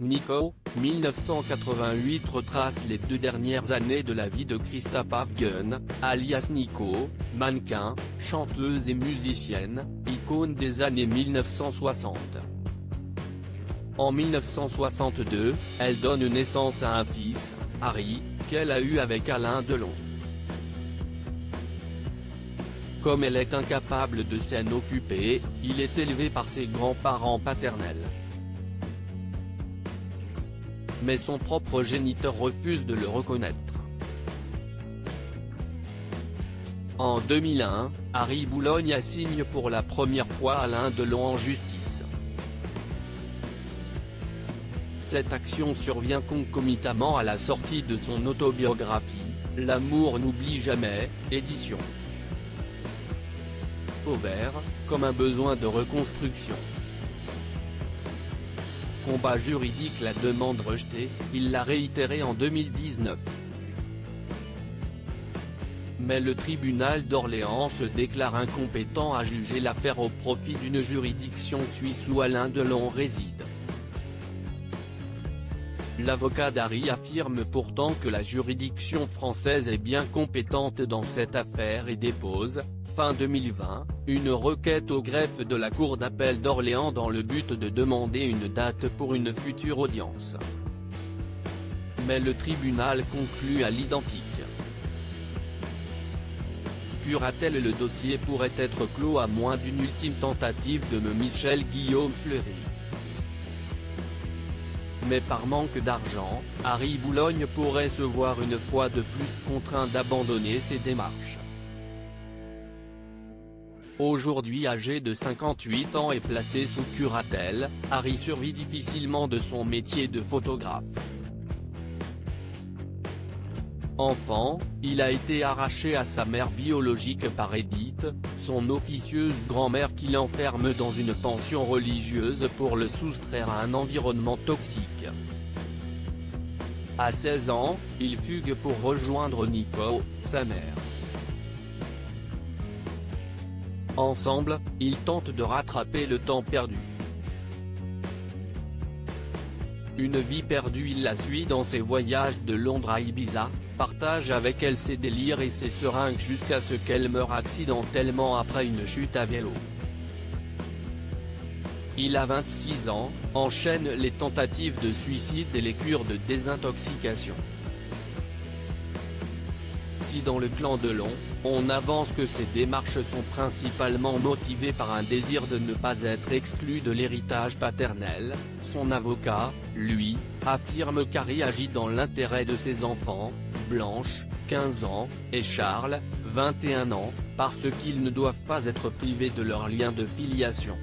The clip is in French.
Nico, 1988 retrace les 2 dernières années de la vie de Krista Paffgen, alias Nico, mannequin, chanteuse et musicienne, icône des années 1960. En 1962, elle donne naissance à un fils, Harry, qu'elle a eu avec Alain Delon. Comme elle est incapable de s'en occuper, il est élevé par ses grands-parents paternels. Mais son propre géniteur refuse de le reconnaître. En 2001, Harry Boulogne assigne pour la première fois Alain Delon en justice. Cette action survient concomitamment à la sortie de son autobiographie, L'amour n'oublie jamais, édition Pauvert, comme un besoin de reconstruction. Combat juridique. La demande rejetée, il l'a réitérée en 2019. Mais le tribunal d'Orléans se déclare incompétent à juger l'affaire au profit d'une juridiction suisse où Alain Delon réside. L'avocat d'Harry affirme pourtant que la juridiction française est bien compétente dans cette affaire et dépose, fin 2020, une requête au greffe de la Cour d'appel d'Orléans dans le but de demander une date pour une future audience. Mais le tribunal conclut à l'identique. Curatelle. Le dossier pourrait être clos à moins d'une ultime tentative de Michel Guillaume Fleury. Mais par manque d'argent, Harry Boulogne pourrait se voir une fois de plus contraint d'abandonner ses démarches. Aujourd'hui âgé de 58 ans et placé sous curatelle, Harry survit difficilement de son métier de photographe. Enfant, il a été arraché à sa mère biologique par Edith, son officieuse grand-mère qui l'enferme dans une pension religieuse pour le soustraire à un environnement toxique. À 16 ans, il fugue pour rejoindre Nico, sa mère. Ensemble, ils tentent de rattraper le temps perdu. Une vie perdue. Il la suit dans ses voyages de Londres à Ibiza, partage avec elle ses délires et ses seringues jusqu'à ce qu'elle meure accidentellement après une chute à vélo. Il a 26 ans, enchaîne les tentatives de suicide et les cures de désintoxication. Si dans le clan Delon, on avance que ces démarches sont principalement motivées par un désir de ne pas être exclu de l'héritage paternel, son avocat, lui, affirme qu'Harry agit dans l'intérêt de ses enfants, Blanche, 15 ans, et Charles, 21 ans, parce qu'ils ne doivent pas être privés de leur lien de filiation.